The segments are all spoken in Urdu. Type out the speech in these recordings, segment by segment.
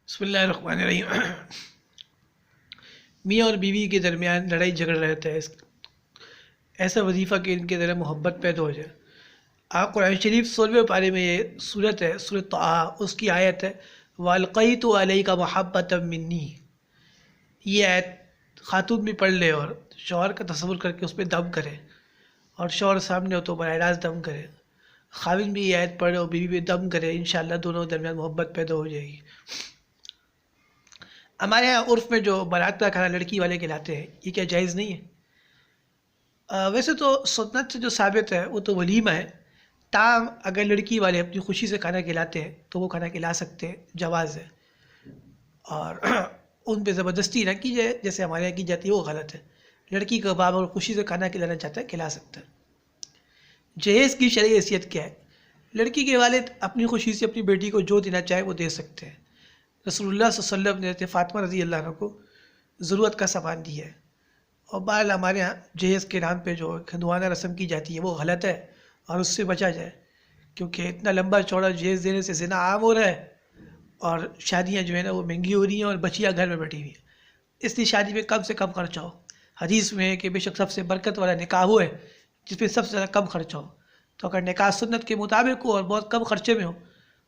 بسم اللہ الرحمن الرحیم۔ میاں اور بیوی کے درمیان لڑائی جھگڑا رہتا ہے، ایسا وظیفہ کہ ان کے ذریعے محبت پیدا ہو جائے۔ آپ قرآن شریف 16ویں پارے میں یہ صورت ہے، سورۃ طٰہٰ، اس کی آیت ہے وَأَلْقَيْتُ عَلَيْكَ مَحَبَّةً مِّنِّي۔ یہ آیت خاتون بھی پڑھ لے اور شوہر کا تصور کر کے اس پہ دم کرے، اور شوہر سامنے ہو تو براہ راست دم کرے، خاوند بھی یہ آیت پڑھے اور بیوی بھی دم کرے، انشاءاللہ دونوں کے درمیان محبت پیدا ہو جائے گی۔ ہمارے یہاں عرف میں جو بارات کا کھانا لڑکی والے کھلاتے ہیں، یہ کیا جائز نہیں ہے؟ ویسے تو سنت سے جو ثابت ہے وہ تو ولیمہ ہے، تاہم اگر لڑکی والے اپنی خوشی سے کھانا کھلاتے ہیں تو وہ کھانا کھلا سکتے ہیں، جواز ہے، اور ان پہ زبردستی نہ کی جائے جیسے ہمارے یہاں کی جاتی ہے، وہ غلط ہے۔ لڑکی کا باپ اگر خوشی سے کھانا کھلانا چاہتا ہے کھلا سکتا ہے۔ جہیز کی شرعی حیثیت کیا ہے؟ لڑکی کے والد اپنی خوشی سے اپنی بیٹی کو جو دینا چاہے وہ دے سکتے ہیں۔ رسول اللہ صلی اللہ علیہ وسلم نے حضرت فاطمہ رضی اللہ عنہ کو ضرورت کا سامان دیا ہے، اور بہرحال ہمارے یہاں جہیز کے نام پہ جو ہندوانہ رسم کی جاتی ہے وہ غلط ہے، اور اس سے بچا جائے، کیونکہ اتنا لمبا چوڑا جہیز دینے سے زنا عام ہو رہا ہے، اور شادیاں جو ہیں نا وہ مہنگی ہو رہی ہیں اور بچیاں گھر میں بیٹھی ہوئی ہیں۔ اس لیے شادی میں کم سے کم خرچہ ہو۔ حدیث میں ہے کہ بے شک سب سے برکت والا نکاح وہ ہے جس پہ سب سے زیادہ کم خرچہ ہو۔ تو اگر نکاح سنت کے مطابق ہو اور بہت کم خرچے میں ہو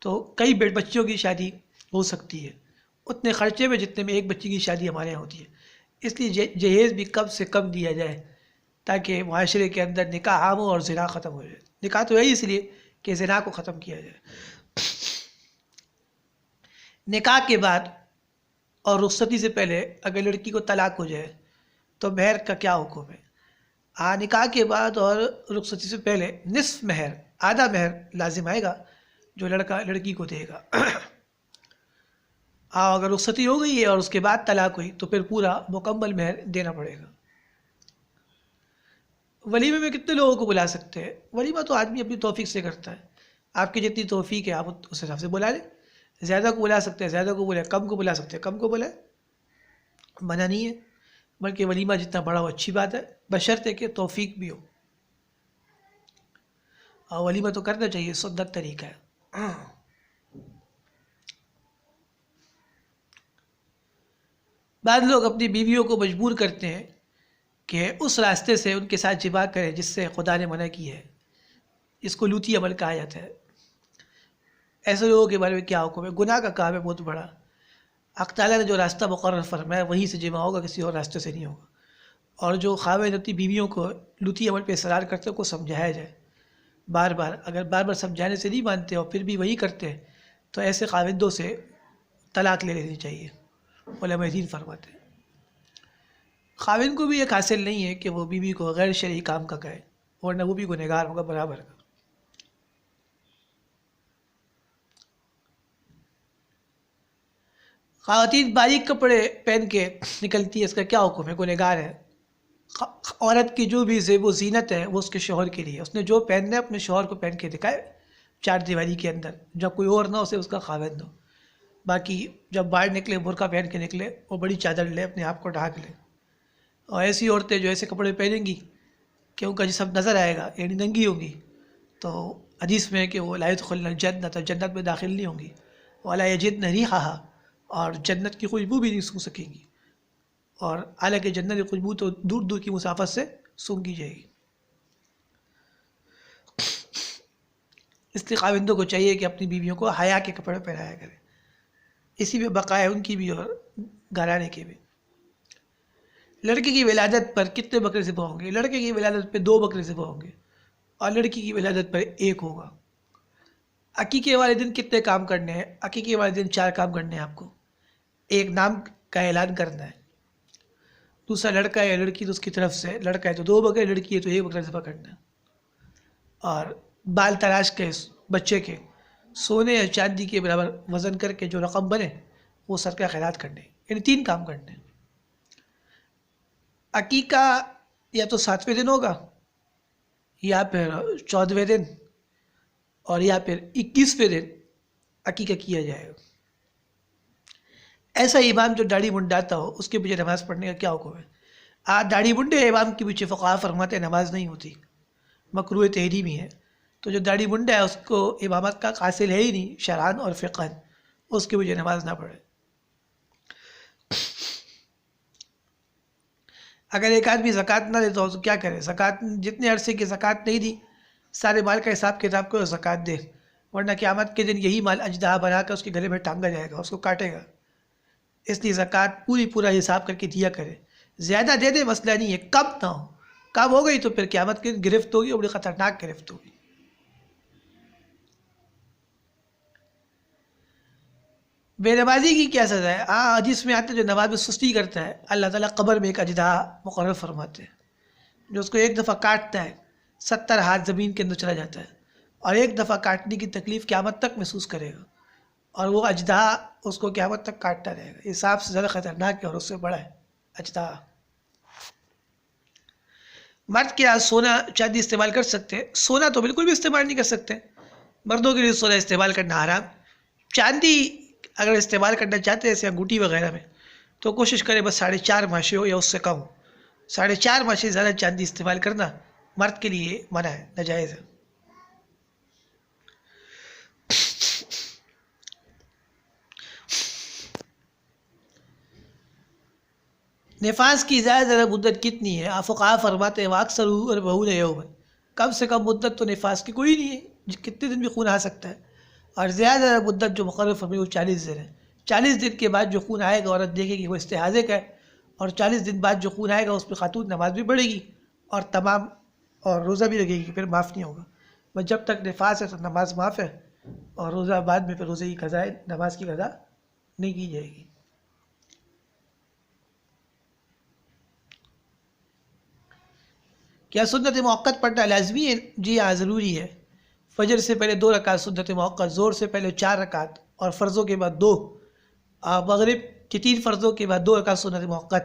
تو کئی بچیوں کی شادی ہو سکتی ہے، اتنے خرچے میں جتنے میں ایک بچی کی شادی ہمارے یہاں ہوتی ہے۔ اس لیے جہیز بھی کم سے کم دیا جائے تاکہ معاشرے کے اندر نکاح عام ہو اور زنا ختم ہو جائے۔ نکاح تو ہے اس لیے کہ زنا کو ختم کیا جائے۔ نکاح کے بعد اور رخصتی سے پہلے اگر لڑکی کو طلاق ہو جائے تو مہر کا کیا حکم ہے؟ نکاح کے بعد اور رخصتی سے پہلے نصف مہر، آدھا مہر لازم آئے گا جو لڑکا لڑکی کو دے گا۔ اگر رخصتی ہو گئی ہے اور اس کے بعد طلاق ہوئی تو پھر پورا مکمل مہر دینا پڑے گا۔ ولیمے میں کتنے لوگوں کو بلا سکتے ہیں؟ ولیمہ تو آدمی اپنی توفیق سے کرتا ہے، آپ کی جتنی توفیق ہے آپ اس حساب سے بلا لیں۔ زیادہ کو بلا سکتے ہیں زیادہ کو بلائیں، کم کو بلا سکتے ہیں کم کو بلائیں، منع نہیں ہے، بلکہ ولیمہ جتنا بڑا ہو اچھی بات ہے، بشرطے کہ توفیق بھی ہو۔ اور ولیمہ تو کرنا چاہیے، سنت طریقہ ہے۔ بعض لوگ اپنی بیویوں کو مجبور کرتے ہیں کہ اس راستے سے ان کے ساتھ جماع کریں جس سے خدا نے منع کی ہے، اس کو لوطی عمل کہا جاتا ہے۔ ایسے لوگوں کے بارے میں کیا حکم ہے؟ گناہ کا کام ہے بہت بڑا۔ حق تعالیٰ نے جو راستہ مقرر فرمایا وہیں سے جمع ہوگا، کسی اور راستے سے نہیں ہوگا۔ اور جو خاوند اپنی بیویوں کو لوطی عمل پہ اصرار کرتے ہیں کو سمجھایا جائے بار بار، اگر بار بار سمجھانے سے نہیں مانتے اور پھر بھی وہی کرتے ہیں تو ایسے خاوندوں سے طلاق لے لینی چاہیے، علماء دین فرماتے ہیں۔ خاوند کو بھی ایک حاصل نہیں ہے کہ وہ بیوی کو غیر شرعی کام کا کہے، ورنہ وہ بھی گنہگار ہوگا برابر کا۔ خواتین باریک کپڑے پہن کے نکلتی ہے، اس کا کیا حکم ہے؟ گنہگار ہے۔ عورت کی جو بھی زیب و زینت ہے وہ اس کے شوہر کے لیے، اس نے جو پہننا ہے اپنے شوہر کو پہن کے دکھائے چار دیواری کے اندر، جب کوئی اور نہ اسے اس کا خاوند ہو۔ باقی جب باہر نکلے برقع پہن کے نکلے اور بڑی چادر لے اپنے آپ کو ڈھانک لے۔ اور ایسی عورتیں جو ایسے کپڑے پہنیں گی کہ ان کا جسم نظر آئے گا، یعنی ننگی ہوں گی، تو حدیث میں ہے کہ وہ لا يدخلن الجنۃ، جنت میں داخل نہیں ہوں گی، ولا یجدن ریحھا، اور جنت کی خوشبو بھی نہیں سونگھ سکیں گی، اور حالانکہ جنت کی خوشبو تو دور دور کی مسافت سے سونگھی جائے گی۔ اس لیے خاوندوں کو چاہیے کہ اپنی بیویوں کو حیا کے کپڑے پہنایا کرے، اسی میں بقا ہے ان کی بھی اور گھرانے کے بھی۔ لڑکی کی ولادت پر کتنے بکرے ذبح ہوں گے؟ لڑکے کی ولادت پہ 2 بکرے ذبح ہوں گے اور لڑکی کی ولادت پر 1 ہوگا۔ عقیقے والے دن کتنے کام کرنے ہیں؟ عقیقے والے دن 4 کام کرنے ہیں آپ کو۔ ایک، نام کا اعلان کرنا ہے۔ دوسرا، لڑکا ہے یا لڑکی تو اس کی طرف سے، لڑکا ہے تو 2 بکرے، لڑکی ہے تو 1 بکرا ذبح کرنا ہے۔ اور بال تراش کے بچے کے سونے یا چاندی کے برابر وزن کر کے جو رقم بنے وہ صدقہ خیرات کرنے، یعنی 3 کام کرنے ہیں۔ عقیقہ یا تو 7ویں دن ہوگا، یا پھر 14ویں دن، اور یا پھر 21ویں دن عقیقہ کیا جائے گا۔ ایسا امام جو داڑھی منڈاتا ہو اس کے پیچھے نماز پڑھنے کا کیا حکم ہے؟ داڑھی منڈے امام کے پیچھے فقہا فرماتے ہیں نماز نہیں ہوتی، مکروہ تحریمی ہے۔ تو جو داڑھی منڈا ہے اس کو امامت کا حاصل ہے ہی نہیں شرعاً اور فقہاً، اس کے پیچھے نماز نہ پڑھے۔ اگر ایک آدمی زکوٰۃ نہ دیتا ہو تو کیا کرے؟ زکوٰۃ جتنے عرصے کی زکوٰۃ نہیں دی سارے مال کا حساب کتاب کو زکوٰۃ دے، ورنہ قیامت کے دن یہی مال اژدہا بنا کر اس کے گلے میں ٹانگا جائے گا، اس کو کاٹے گا۔ اس لیے زکوٰۃ پورا حساب کر کے دیا کرے، زیادہ دے دے مسئلہ نہیں ہے، کم نہ ہو، کم ہو گئی تو پھر قیامت کے دن گرفت ہوگی، اور بڑی خطرناک گرفت ہوگی۔ بے نمازی کی کیا سزا ہے؟ حدیث میں آتا ہے جو نماز میں سستی کرتا ہے اللہ تعالیٰ قبر میں ایک اژدہا مقرر فرماتے ہیں جو اس کو ایک دفعہ کاٹتا ہے 70 ہاتھ زمین کے اندر چلا جاتا ہے، اور ایک دفعہ کاٹنے کی تکلیف قیامت تک محسوس کرے گا، اور وہ اژدہا اس کو قیامت تک کاٹتا رہے گا۔ حساب سے زیادہ خطرناک ہے اور اس سے بڑا ہے اژدہا۔ مرد کیا سونا چاندی استعمال کر سکتے ہیں؟ سونا تو بالکل بھی استعمال نہیں کر سکتے، مردوں کے لیے سونا استعمال کرنا حرام۔ چاندی اگر استعمال کرنا چاہتے ہیں جیسے انگوٹھی وغیرہ میں تو کوشش کریں بس 4.5 ماشے ہو یا اس سے کم ہو۔ 4.5 ماشے زیادہ چاندی استعمال کرنا مرد کے لیے منع ہے، ناجائز ہے۔ نفاس کی زیادہ زیادہ مدت کتنی ہے؟ فقہا فرماتے ہیں اکثر اور بہول یوم، کم سے کم مدت تو نفاس کی کوئی نہیں ہے، کتنے دن بھی خون آ سکتا ہے، اور زیادہ زیادہ مدت جو مقرر فرمائی وہ 40 دن ہے۔ 40 دن کے بعد جو خون آئے گا عورت دیکھے گی وہ استحاضے کا ہے، اور 40 دن بعد جو خون آئے گا اس پہ خاتون نماز بھی پڑھے گی اور تمام اور روزہ بھی لگے گی، پھر معاف نہیں ہوگا۔ بس جب تک نفاس ہے تو نماز معاف ہے، اور روزہ بعد میں پھر روزے کی قضا ہے، نماز کی قضا نہیں کی جائے گی۔ کیا سنت موقت پڑھنا لازمی ہے؟ جی ہاں، ضروری ہے۔ فجر سے پہلے 2 رکعت سنت موقت، ظہر سے پہلے 4 رکعت، اور فرضوں کے بعد 2، مغرب کے 3 فرضوں کے بعد 2 رکعت سنت موقت،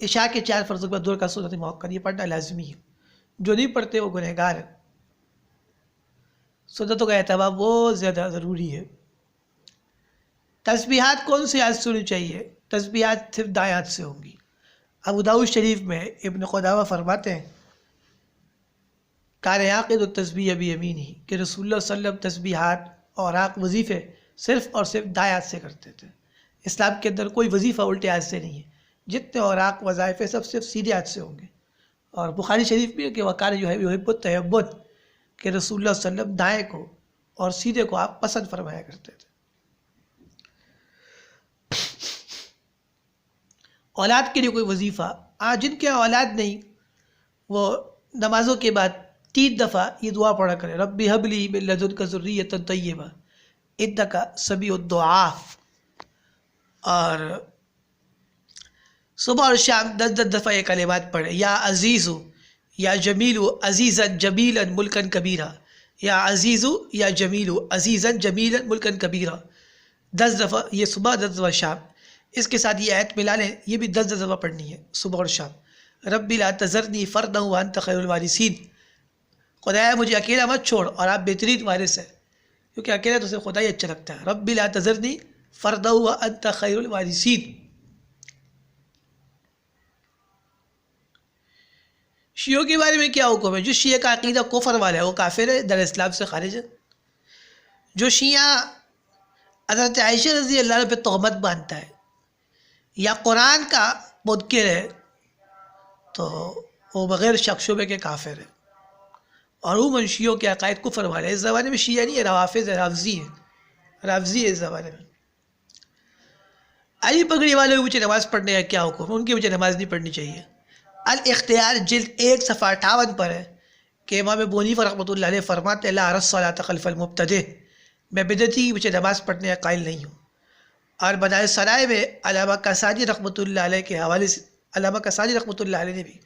عشاء کے 4 فرضوں کے بعد 2 رکعت سنت موقت، یہ پڑھنا لازمی ہے۔ جو نہیں پڑھتے وہ گنہگار ہے۔ سنتوں کا اہتمام بہت زیادہ ضروری ہے۔ تسبیحات کون سی ہاتھ سے ہونی چاہیے؟ تسبیحات صرف دائیں ہاتھ سے ہوں گی۔ ابو داؤد شریف میں ابن قدامہ فرماتے ہیں کان یعقد التسبیح بیمینہ، کہ رسول اللہ صلی اللہ علیہ وسلم تسبیحات اور وظیفے صرف اور صرف دائیں ہاتھ سے کرتے تھے۔ اسلام کے اندر کوئی وظیفہ الٹے ہاتھ سے نہیں ہے، جتنے اوراق وظائف سب صرف سیدھے ہاتھ سے ہوں گے۔ اور بخاری شریف میں کہ وکان یحب التیمم، کہ رسول اللہ صلی اللہ علیہ وسلم دائیں کو اور سیدھے کو آپ پسند فرمایا کرتے تھے۔ اولاد کے لیے کوئی وظیفہ؟ جن کے اولاد نہیں وہ نمازوں کے بعد 3 دفعہ یہ دعا پڑھا کرے، ربی ہب لی من لدنک ذریۃ طیبہ انک سمیع الدعاء، اور صبح اور شام 10 دفعہ یہ کلمات پڑھے، یا عزیز یا جمیل عزیزا جمیلا ملکا کبیرا، یا عزیز یا جمیل عزیزا جمیلا ملکا کبیرا، 10 دفعہ یہ صبح، 10 دفعہ شام۔ اس کے ساتھ یہ آیت ملا لیں، یہ بھی 10 دفعہ پڑھنی ہے صبح اور شام۔ ربی لا تذرنی فردا وانت خیر الوارثین، خدایا مجھے اکیلا مت چھوڑ اور آپ بہترین وارث ہیں، کیونکہ اکیلا تو صرف خدا ہی اچھا لگتا ہے۔ ربی لا تذرنی فردا وانت خیر الوارثین۔ شیعوں کے بارے میں کیا حکم ہے؟ جو شیعہ کا عقیدہ کفر والا ہے وہ کافر ہے، در اسلام سے خارج ہے۔ جو شیعہ حضرت عائشہ رضی اللہ عنہ پہ تہمت باندھتا ہے یا قرآن کا منکر ہے تو وہ بغیر شک شبے کے کافر ہے، اور عموماً شیعوں کے عقائد کفر والے ہیں۔ اس زمانے میں شیعہ نہیں ہے، روافظ ہے، رافضی ہے اس زمانے میں۔ علی پگڑی والے کو مجھے نماز پڑھنے کا کیا حکم ہے؟ ان کی مجھے نماز نہیں پڑھنی چاہیے۔ الاختیار جلد 1 صفحہ 58 پر ہے کہ امام ابو حنیفہ رحمۃ اللہ علیہ فرماتے لا ارى الصلاة خلف المبتدع، میں بدعتی کی مجھے نماز پڑھنے کا قائل نہیں ہوں۔ اور بدائع سرائے میں علامہ کسانی رحمۃ اللہ علیہ کے حوالے سے علامہ کسانی رحمۃ اللہ علیہ نے بھی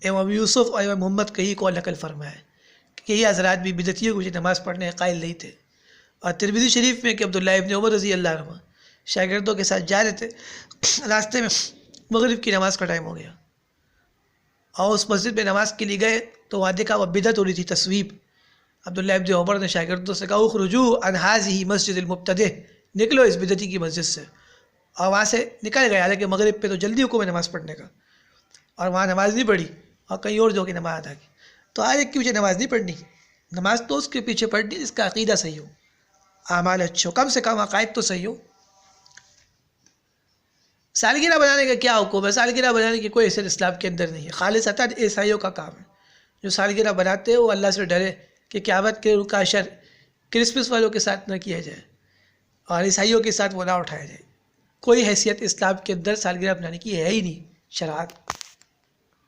امام یوسف اور امام محمد کئی کو نقل فرمایا ہے کہ یہ حضرات بھی بدعتیوں کو مجھے نماز پڑھنے کا قائل نہیں تھے۔ اور ترمذی شریف میں کہ عبداللہ ابن عمر رضی اللہ عنہ شاگردوں کے ساتھ جا رہے تھے، راستے میں مغرب کی نماز کا ٹائم ہو گیا، اور اس مسجد میں نماز کے لیے گئے تو وہاں دیکھا وہ بدعت ہو رہی تھی، تصویب۔ عبداللہ ابن عمر نے شاگردوں سے کہا اخرجوا عن هذه مسجد المبتدع، نکلو اس بدعتی کی مسجد سے، اور وہاں سے نکل گئے۔ حالانکہ مغرب پہ تو جلدی حکم ہے نماز پڑھنے کا، اور وہاں نماز نہیں پڑھی اور کہیں اور جو کہ نماز ادا کی۔ تو آج ایک کی پیچھے نماز نہیں پڑھنی، نماز تو اس کے پیچھے پڑھنی جس کا عقیدہ صحیح ہو، اعمال اچھے ہو، کم سے کم عقائد تو صحیح ہو۔ سالگرہ بنانے کا کیا حکم ہے؟ سالگرہ بنانے کی کوئی حیثیت اسلام کے اندر نہیں ہے، خالصتاً عیسائیوں کا کام ہے۔ جو سالگرہ بناتے ہیں وہ اللہ سے ڈرے کہ قیامت کے کا اشر کرسمس والوں کے ساتھ نہ کیا جائے اور عیسائیوں کے ساتھ وہ نہ اٹھایا جائے۔ کوئی حیثیت اسلام کے اندر سالگرہ بنانے کی ہے ہی نہیں شرعات۔